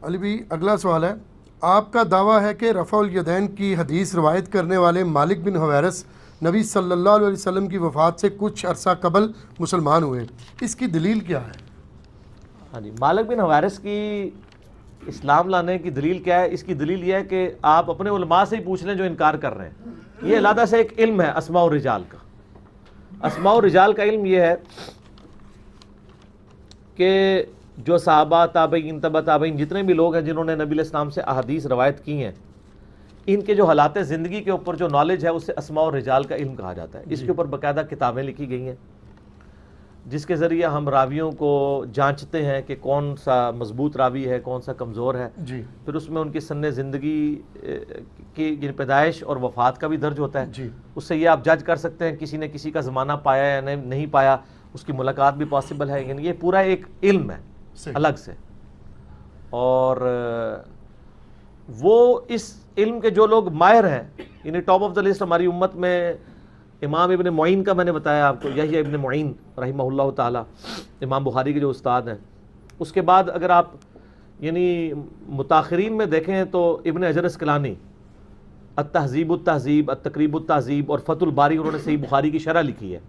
علی بھی اگلا سوال ہے، آپ کا دعویٰ ہے کہ رفع الیدین کی حدیث روایت کرنے والے مالک بن حویرث نبی صلی اللہ علیہ وسلم کی وفات سے کچھ عرصہ قبل مسلمان ہوئے، اس کی دلیل کیا ہے؟ ہاں جی، مالک بن حویرث کی اسلام لانے کی دلیل کیا ہے؟ اس کی دلیل یہ ہے کہ آپ اپنے علماء سے ہی پوچھ لیں جو انکار کر رہے ہیں۔ یہ علیحدہ سے ایک علم ہے اسماء الرجال کا۔ اسماء الرجال کا علم یہ ہے کہ جو صحابہ، تابعین، تبع تابعین، جتنے بھی لوگ ہیں جنہوں نے نبی علیہ السلام سے احادیث روایت کی ہیں، ان کے جو حالات زندگی کے اوپر جو نالج ہے اسے اسماء الرجال کا علم کہا جاتا ہے۔ اس کے اوپر باقاعدہ کتابیں لکھی گئی ہیں جس کے ذریعے ہم راویوں کو جانچتے ہیں کہ کون سا مضبوط راوی ہے، کون سا کمزور ہے۔ جی پھر اس میں ان کی سن زندگی کی پیدائش اور وفات کا بھی درج ہوتا ہے۔ جی اس سے یہ آپ جج کر سکتے ہیں کسی نے کسی کا زمانہ پایا یا نہیں پایا، اس کی ملاقات بھی پاسبل ہے۔ یعنی یہ پورا ایک علم ہے صحیح۔ الگ سے، اور وہ اس علم کے جو لوگ ماہر ہیں، یعنی ٹاپ آف دا لسٹ ہماری امت میں امام ابن معین کا میں نے بتایا آپ کو، یحییٰ ابن معین رحمہ اللہ تعالی، امام بخاری کے جو استاد ہیں۔ اس کے بعد اگر آپ یعنی متاخرین میں دیکھیں تو ابن حجر اسقلانی، التہذیب التہذیب، التقریب التہذیب اور فتح الباری، انہوں نے صحیح بخاری کی شرح لکھی ہے۔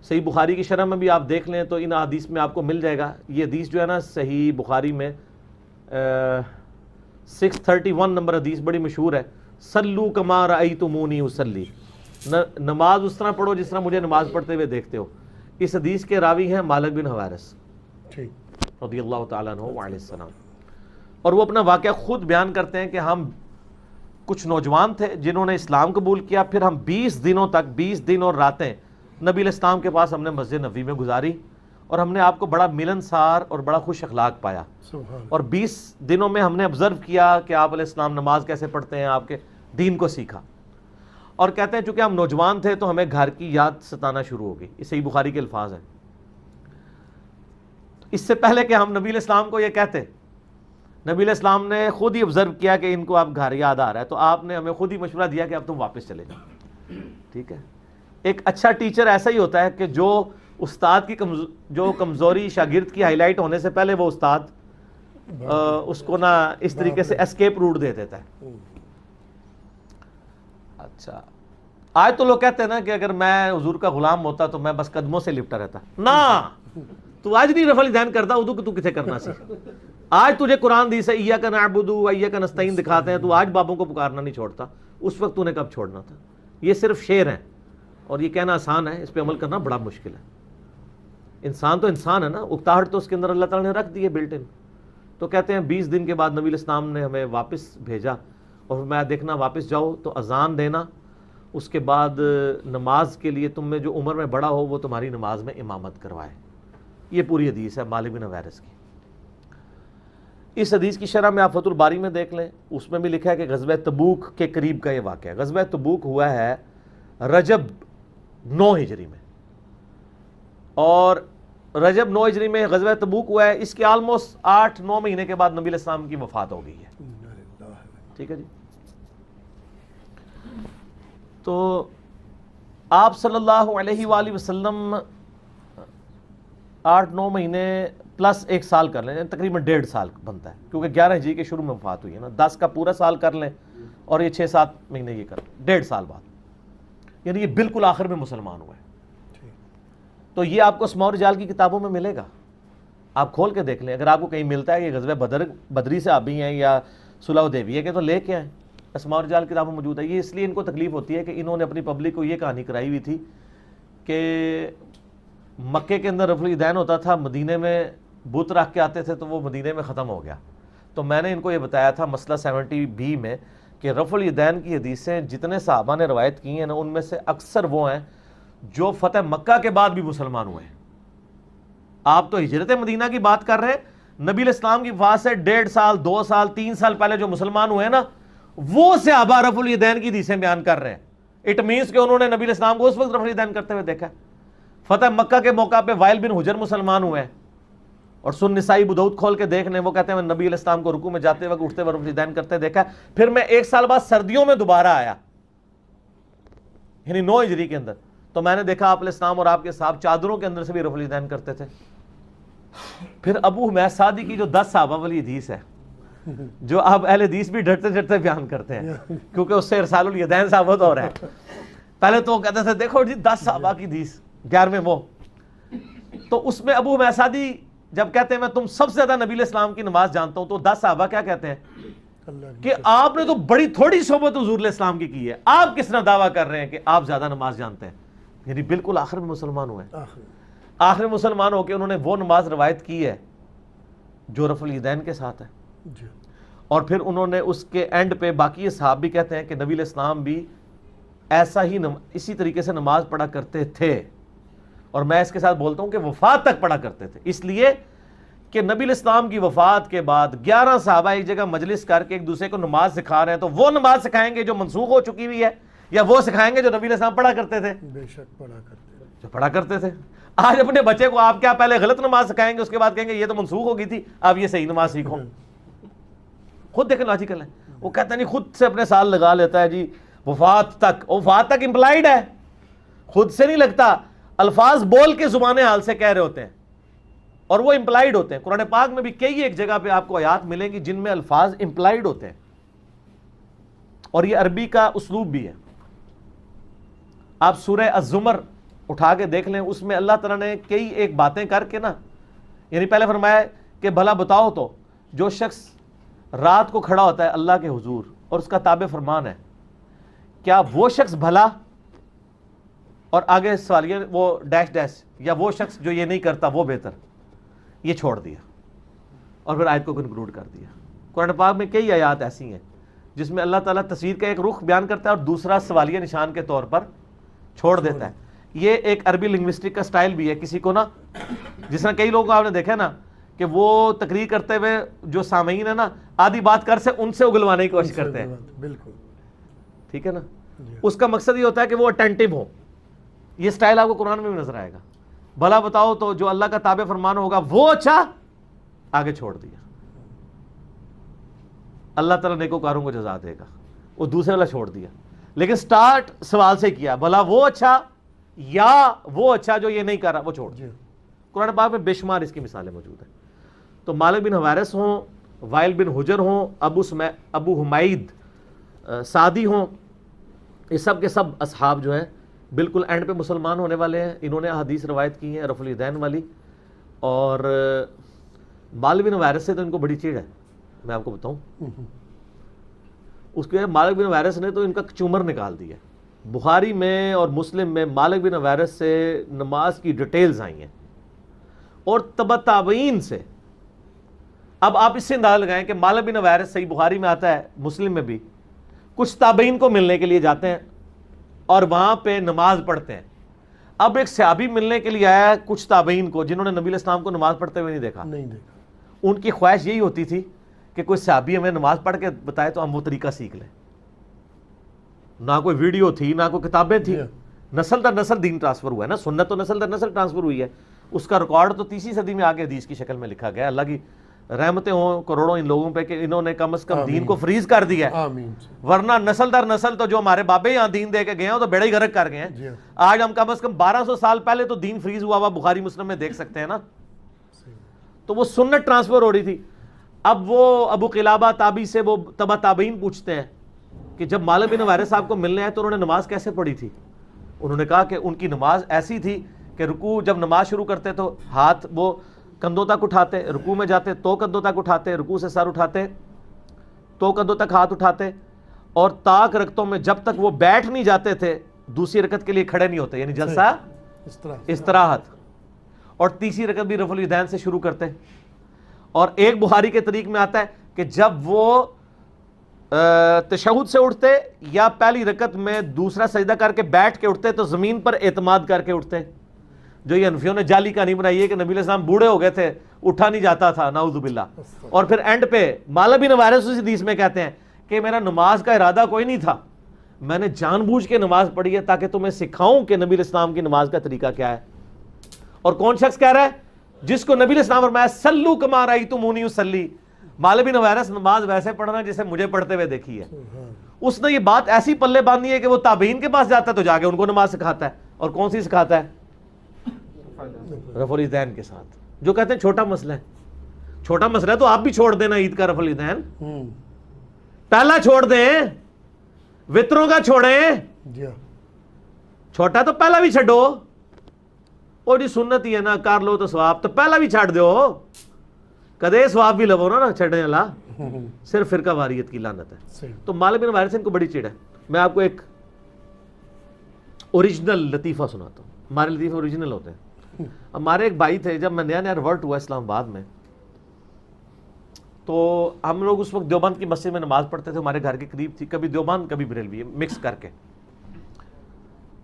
صحیح بخاری کی شرح میں بھی آپ دیکھ لیں تو ان حدیث میں آپ کو مل جائے گا۔ یہ حدیث جو ہے نا صحیح بخاری میں 631 نمبر حدیث بڑی مشہور ہے، صلو کما رأیتمونی اصلی، نماز اس طرح پڑھو جس طرح مجھے نماز پڑھتے ہوئے دیکھتے ہو۔ اس حدیث کے راوی ہیں مالک بن حویرث ٹھیک، رضی اللہ تعالیٰ عنہ وعلیہ السلام، اور وہ اپنا واقعہ خود بیان کرتے ہیں کہ ہم کچھ نوجوان تھے جنہوں نے اسلام قبول کیا، پھر ہم 20 دنوں تک، 20 دن اور راتیں نبی علیہ السلام کے پاس ہم نے مسجد نبوی میں گزاری، اور ہم نے آپ کو بڑا ملنسار اور بڑا خوش اخلاق پایا، سبحان اور 20 دنوں میں ہم نے آبزرو کیا کہ آپ علیہ السلام نماز کیسے پڑھتے ہیں، آپ کے دین کو سیکھا۔ اور کہتے ہیں چونکہ ہم نوجوان تھے تو ہمیں گھر کی یاد ستانا شروع ہو گئی۔ یہ صحیح بخاری کے الفاظ ہیں۔ اس سے پہلے کہ ہم نبی علیہ السلام کو یہ کہتے، نبی علیہ السلام نے خود ہی آبزرو کیا کہ ان کو اب گھر یاد آ رہا ہے، تو آپ نے ہمیں خود ہی مشورہ دیا کہ اب تم واپس چلے جاؤ۔ ٹھیک ہے، ایک اچھا ٹیچر ایسا ہی ہوتا ہے کہ جو استاد کی جو کمزوری شاگرد کی ہائی لائٹ ہونے سے پہلے وہ استاد اس کو نہ اس طریقے سے اسکیپ روٹ دے دیتا ہے۔ اچھا، آج تو لوگ کہتے ہیں نا کہ اگر میں حضور کا غلام ہوتا تو میں بس قدموں سے لپٹا رہتا۔ نہ، تو آج نہیں رفع الیدین کرتا ادو کہ تو کتنے کرنا سی۔ آج تجھے قرآن دی سے ایاک نعبد و ایاک نستعین دکھاتے ہیں، تو آج بابوں کو پکارنا نہیں چھوڑتا، اس وقت تو نے کب چھوڑنا تھا؟ یہ صرف شعر ہیں اور یہ کہنا آسان ہے، اس پہ عمل کرنا بڑا مشکل ہے۔ انسان تو انسان ہے نا، اکتاہٹ تو اس کے اندر اللہ تعالیٰ نے رکھ دی ہے بلٹ ان۔ تو کہتے ہیں 20 دن کے بعد نبی علیہ السلام نے ہمیں واپس بھیجا، اور میں دیکھنا واپس جاؤ تو اذان دینا، اس کے بعد نماز کے لیے تم میں جو عمر میں بڑا ہو وہ تمہاری نماز میں امامت کروائے۔ یہ پوری حدیث ہے مالک بن حویرث کی۔ اس حدیث کی شرح میں آپ فتح الباری میں دیکھ لیں، اس میں بھی لکھا ہے کہ غزوہ تبوک کے قریب کا یہ واقعہ ہے۔ غزوہ تبوک ہوا ہے رجب 9 ہجری میں، اور رجب 9 ہجری میں غزوہ تبوک ہوا ہے، اس کے آلموسٹ 8-9 مہینے کے بعد نبی علیہ السلام کی وفات ہو گئی ہے۔ ٹھیک ہے جی، تو آپ صلی اللہ علیہ وآلہ وسلم 8-9 مہینے پلس 1 سال کر لیں، تقریباً 1.5 سال بنتا ہے، کیونکہ 11 ہجری کے شروع میں وفات ہوئی ہے نا، 10 کا پورا سال کر لیں اور یہ 6-7 مہینے یہ کر لیں، 1.5 سال بعد، یعنی یہ بالکل آخر میں مسلمان ہوئے۔ تو یہ آپ کو اسماء الرجال کی کتابوں میں ملے گا، آپ کھول کے دیکھ لیں، اگر آپ کو کہیں ملتا ہے کہ غزوہ بدری سے صحابی ہیں یا صلح حدیبیہ کے، تو لے کے آئیں، اسماء الرجال کتابوں موجود ہے۔ یہ اس لیے ان کو تکلیف ہوتی ہے کہ انہوں نے اپنی پبلک کو یہ کہانی کرائی ہوئی تھی کہ مکے کے اندر رفع الیدین ہوتا تھا، مدینے میں بت رکھ کے آتے تھے تو وہ مدینے میں ختم ہو گیا۔ تو میں نے ان کو یہ بتایا تھا مسئلہ 70B میں کہ رفع الیدین کی حدیثیں جتنے صحابہ نے روایت کی ہیں نا، ان میں سے اکثر وہ ہیں جو فتح مکہ کے بعد بھی مسلمان ہوئے ہیں۔ آپ تو ہجرت مدینہ کی بات کر رہے ہیں، نبی علیہ السلام کی وفات سے 1.5 سال 2 سال 3 سال پہلے جو مسلمان ہوئے ہیں نا، وہ صحابہ رفع الیدین کی حدیثیں بیان کر رہے ہیں۔ اٹ مینس کہ انہوں نے نبی علیہ السلام کو اس وقت رفع الیدین کرتے ہوئے دیکھا۔ فتح مکہ کے موقع پہ وائل بن حجر مسلمان ہوئے ہیں، اور سن نسائی ابو داؤد کھول کے دیکھ لیں، وہ کہتے ہیں میں نبی علیہ السلام کو رکوع میں جاتے وقت اٹھتے وقت رفع الیدین کرتے دیکھا۔ پھر میں 1 سال بعد سردیوں میں دوبارہ آیا، یعنی 9 ہجری کے اندر، تو میں نے دیکھا آپ علیہ السلام اور آپ کے صحابہ چادروں کے اندر سے بھی رفع الیدین کرتے تھے۔ پھر ابو حمید سعدی کی جو 10 صحابہ والی حدیث ہے، جو اب اہل حدیث بھی ڈرتے ڈرتے بیان کرتے ہیں کیونکہ اس سے ارسال الیدین ثابت ہو رہا ہے. پہلے تو وہ کہتے تھے دیکھو جی 10 صحابہ کی حدیث 11ویں وہ، تو اس میں ابو حمید سعدی جب کہتے ہیں میں تم سب سے زیادہ نبی علیہ السلام کی نماز جانتا ہوں، تو 10 صحابہ کیا کہتے ہیں کہ آپ نے تو بڑی تھوڑی صحبت حضور علیہ السلام کی کی ہے، آپ کس طرح دعویٰ کر رہے ہیں کہ آپ زیادہ نماز جانتے ہیں. یعنی بالکل آخر میں مسلمان ہوئے ہیں. آخر میں مسلمان ہو کے انہوں نے وہ نماز روایت کی ہے جو رفع الیدین کے ساتھ ہے. اور پھر انہوں نے اس کے اینڈ پہ باقی صحابہ بھی کہتے ہیں کہ نبی علیہ السلام بھی ایسا ہی اسی طریقے سے نماز پڑھا کرتے تھے، اور میں اس کے ساتھ بولتا ہوں کہ وفات تک پڑھا کرتے تھے، اس لیے کہ نبی علیہ السلام کی وفات کے بعد 11 صحابہ ایک جگہ مجلس کر کے ایک دوسرے کو نماز سکھا رہے ہیں، تو وہ نماز سکھائیں گے جو منسوخ ہو چکی ہوئی ہے، یا وہ سکھائیں گے جو نبی علیہ السلام پڑھا کرتے تھے؟ بے شک پڑھا کرتے تھے، جو پڑھا کرتے تھے. آج اپنے بچے کو آپ کیا پہلے غلط نماز سکھائیں گے، اس کے بعد کہیں گے یہ تو منسوخ ہو گئی تھی، آپ یہ صحیح نماز سیکھو. خود دیکھیں لاجیکل ہے. وہ کہتا نہیں، خود سے اپنے سال لگا لیتا ہے جی وفات تک. وفات تک امپلائیڈ ہے، خود سے نہیں لگتا. الفاظ بول کے زبان حال سے کہہ رہے ہوتے ہیں اور وہ امپلائیڈ ہوتے ہیں. قرآن پاک میں بھی کئی ایک جگہ پہ آپ کو آیات ملیں گی جن میں الفاظ امپلائیڈ ہوتے ہیں، اور یہ عربی کا اسلوب بھی ہے. آپ سورہ الزمر اٹھا کے دیکھ لیں، اس میں اللہ تعالیٰ نے کئی ایک باتیں کر کے نا، یعنی پہلے فرمایا کہ بھلا بتاؤ تو جو شخص رات کو کھڑا ہوتا ہے اللہ کے حضور اور اس کا تابع فرمان ہے، کیا وہ شخص بھلا، اور آگے سوالیہ وہ ڈیش ڈیش، یا وہ شخص جو یہ نہیں کرتا وہ بہتر. یہ چھوڑ دیا اور پھر آیت کو کنکلوڈ کر دیا. قرآن پاک میں کئی آیات ایسی ہیں جس میں اللہ تعالیٰ تصویر کا ایک رخ بیان کرتا ہے اور دوسرا سوالیہ نشان کے طور پر چھوڑ دیتا ہے. یہ ایک عربی لنگوسٹک کا سٹائل بھی ہے. کسی کو نا، جس طرح کئی لوگوں کو آپ نے دیکھا نا کہ وہ تقریر کرتے ہوئے جو سامعین ہے نا آدھی بات کر سے ان سے اگلوانے کی کوشش کرتے ہیں. بالکل ٹھیک ہے نا. اس کا مقصد یہ ہوتا ہے کہ وہ اٹینٹو ہو. یہ سٹائل آپ کو قرآن میں بھی نظر آئے گا. بھلا بتاؤ تو جو اللہ کا تابع فرمان ہوگا وہ اچھا، آگے چھوڑ دیا. اللہ تعالیٰ نیکوکاروں کو جزا دے گا، وہ دوسرے والا چھوڑ دیا. لیکن سٹارٹ سوال سے کیا، بھلا وہ اچھا یا وہ اچھا جو یہ نہیں کر رہا وہ چھوڑ دیا. قرآن پاک میں بے شمار اس کی مثالیں موجود ہیں. تو مالک بن حویرث ہوں، وائل بن حجر ہوں، ابو حمید سعدی ہوں، یہ سب کے سب اصحاب جو ہیں بالکل اینڈ پہ مسلمان ہونے والے ہیں. انہوں نے حدیث روایت کی ہیں رفع الیدین والی. اور مالک بن حویرث سے تو ان کو بڑی چیڑ ہے، میں آپ کو بتاؤں. اس کے مالک بن حویرث نے تو ان کا چومر نکال دیا. بخاری میں اور مسلم میں مالک بن حویرث سے نماز کی ڈیٹیلز آئی ہیں اور تبع تابعین سے. اب آپ اس سے اندازہ لگائیں کہ مالک بن حویرث صحیح بخاری میں آتا ہے، مسلم میں بھی، کچھ تابعین کو ملنے کے لیے جاتے ہیں اور وہاں پہ نماز پڑھتے ہیں. اب ایک صحابی ملنے کے لیے آیا ہے کچھ تابعین کو جنہوں نے نبی علیہ السلام کو نماز پڑھتے ہوئے نہیں دیکھا. ان کی خواہش یہی ہوتی تھی کہ کوئی صحابی ہمیں نماز پڑھ کے بتائے تو ہم وہ طریقہ سیکھ لیں. نہ کوئی ویڈیو تھی، نہ کوئی کتابیں تھیں. نسل در نسل دین ٹرانسفر ہوا ہے نا، سنت تو نسل در نسل ٹرانسفر ہوئی ہے. اس کا ریکارڈ تو 30ویں صدی میں آگے حدیث کی شکل میں لکھا گیا. اللہ کی رحمتیں ہوں کروڑوں ان لوگوں پہ کہ انہوں نے کم از کم دین کو فریز کر دیا ہے. ورنہ نسل در نسل تو جو ہمارے بابے یہاں دین دے کے گئے ہیں تو بیڑا ہی غرق کر گئے ہیں. آج ہم کم از کم 1200 سال پہلے تو دین فریز ہوا ہوا بخاری مسلم میں دیکھ سکتے ہیں نا. تو وہ سنت ٹرانسفر ہو رہی تھی. اب وہ ابو قلابہ تابعی سے وہ تبع تابعین پوچھتے ہیں کہ جب مالک بن حویرث صاحب کو ملنے آئے تو انہوں نے نماز کیسے پڑھی تھی؟ انہوں نے کہا کہ ان کی نماز ایسی تھی کہ رکوع جب نماز شروع کرتے تو ہاتھ وہ کندھوں تک اٹھاتے، رکوع میں جاتے تو کندھوں تک اٹھاتے، رکوع سے سر اٹھاتے تو کندھوں تک ہاتھ اٹھاتے، اور طاق رکعتوں میں جب تک وہ بیٹھ نہیں جاتے تھے دوسری رکعت کے لیے کھڑے نہیں ہوتے، یعنی جلسہ استراحت. اور تیسری رکعت بھی رفع الیدین سے شروع کرتے. اور ایک بخاری کے طریق میں آتا ہے کہ جب وہ تشہد سے اٹھتے یا پہلی رکعت میں دوسرا سجدہ کر کے بیٹھ کے اٹھتے تو زمین پر اعتماد کر کے اٹھتے. جو یہ حنفیوں نے جعلی کہانی بنائی ہے کہ نبی علیہ السلام بوڑھے ہو گئے تھے، اٹھا نہیں جاتا تھا، نعوذ باللہ. اور پھر اینڈ پہ مالک بن حویرث اس حدیث میں کہتے ہیں کہ میرا نماز کا ارادہ کوئی نہیں تھا، میں نے جان بوجھ کے نماز پڑھی ہے تاکہ تمہیں سکھاؤں کہ نبی علیہ السلام کی نماز کا طریقہ کیا ہے. اور کون شخص کہہ رہا ہے؟ جس کو نبی علیہ السلام فرمایا سلو کما رأیتمونی اصلی. مالک بن حویرث نماز ویسے پڑھنا جیسے مجھے پڑھتے ہوئے دیکھی ہے. اس نے یہ بات ایسی پلے باندھی ہے کہ وہ تابعین کے پاس جاتا ہے تو جا کے ان کو نماز سکھاتا ہے. اور کون سی سکھاتا ہے؟ رفع الیدین کے ساتھ. جو کہتے ہیں چھوٹا مسئلہ ہے. چھوٹا مسئلہ ہے تو آپ بھی چھوڑ دینا عید کا رفع الیدین، ہوں، پہلا چھوڑ دیں، وطروں کا چھوڑیں، جی ہاں، چھوٹا تو پہلا بھی چھڈو، وہ جی سنت ہی ہے نا، کر لو تو ثواب، تو پہلا بھی چھڈ دو، کدے ثواب بھی لو نا چھڈنے والا، صرف فرقہ واریت کی لعنت ہے۔ صحیح، تو مالک بن حویرث ان کو بڑی چڑ ہے۔ میں آپ کو ایک اوریجنل لطیفہ سناتا ہوں، ہمارے لطیفے اوریجنل ہوتے ہیں۔ ہمارے ایک بھائی تھے، جب میں نیا نیا ریورٹ ہوا اسلام آباد میں، تو ہم لوگ اس وقت دیوبند کی مسجد میں نماز پڑھتے تھے، ہمارے گھر کے قریب تھی، کبھی دیوبند کبھی بریلوی مکس کر کے۔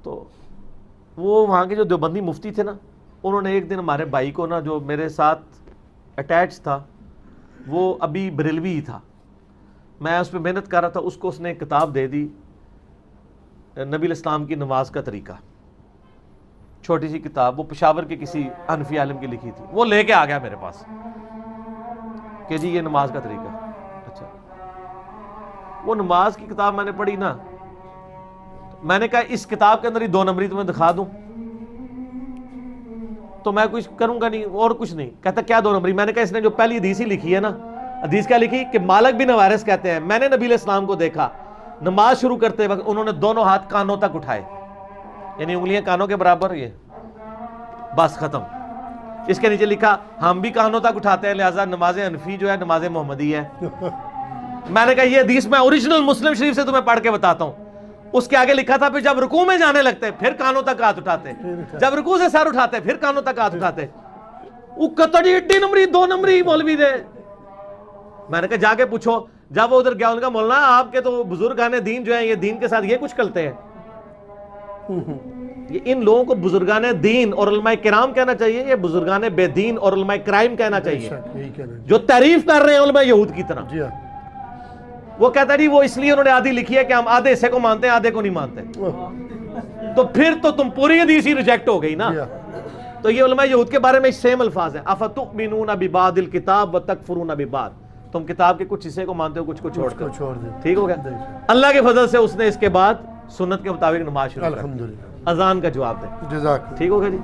تو وہ وہاں کے جو دیوبندی مفتی تھے نا، انہوں نے ایک دن ہمارے بھائی کو نا، جو میرے ساتھ اٹیچ تھا، وہ ابھی بریلوی ہی تھا، میں اس پہ محنت کر رہا تھا، اس کو اس نے ایک کتاب دے دی، نبی الاسلام کی نماز کا طریقہ، چھوٹی سی کتاب، وہ پشاور کے کسی حنفی عالم کی لکھی تھی، وہ لے کے آ گیا میرے پاس کہ جی یہ نماز کا طریقہ۔ اچھا، وہ نماز کی کتاب میں نے پڑھی نا، میں نے کہا اس کتاب کے اندر ہی 2 نمبری تمہیں دکھا دوں تو میں کچھ کروں گا نہیں اور کچھ نہیں۔ کہتا کیا 2 نمبری؟ میں نے کہا اس نے جو پہلی حدیث ہی لکھی ہے نا، حدیث کیا لکھی کہ مالک بن حویرث کہتے ہیں میں نے نبی علیہ السلام کو دیکھا نماز شروع کرتے وقت انہوں نے دونوں ہاتھ کانوں تک اٹھائے، یعنی انگلیاں کانوں کے برابر، یہ بس ختم۔ اس کے نیچے لکھا ہم بھی کانوں تک اٹھاتے ہیں، لہٰذا نماز حنفی جو ہے نماز محمدی ہے۔ میں نے کہا یہ حدیث میں اوریجنل مسلم شریف سے تمہیں پڑھ کے بتاتا ہوں۔ اس کے آگے لکھا تھا پھر جب رکوع میں جانے لگتے پھر کانوں تک ہاتھ اٹھاتے، جب رکوع سے سر اٹھاتے پھر کانوں تک ہاتھ اٹھاتے۔ وہ کتڑی 1 نمبری 2 نمبری مولوی دے۔ میں نے کہا جا کے پوچھو، جب وہ ادھر گیا ان کا مولانا آپ کے تو بزرگان دین جو ہیں یہ دین کے ساتھ یہ کچھ کرتے ہیں۔ یہ ان لوگوں کو بزرگان دین اور علماء کرام کہنا چاہیے، یہ بزرگان بے دین اور علماء کرائم کہنا چاہیے، یہی کہنا ہے۔ جو تعریف کر رہے ہیں علماء یہود کی طرح۔ جی ہاں، وہ کہتا ہے جی وہ اس لیے انہوں نے آدھی لکھی ہے کہ ہم آدھے حصے کو مانتے ہیں آدھے کو نہیں مانتے، تو پھر تو تم پوری حدیث ہی ریجیکٹ ہو گئی نا۔ جی ہاں، تو یہ علماء یہود کے بارے میں سیم الفاظ ہیں، افتؤمنون ببعض الکتاب وتکفرون ببعض، تم کتاب کے کچھ حصے کو مانتے ہو کچھ کو چھوڑ کر، چھوڑ دیں۔ ٹھیک ہو گیا۔ اللہ کے فضل سے اس نے اس کے بعد سنت کے مطابق نماز شروع کر دی، الحمدللہ، اذان کا جواب دے، جزاک اللہ۔ ٹھیک ہو گیا جی۔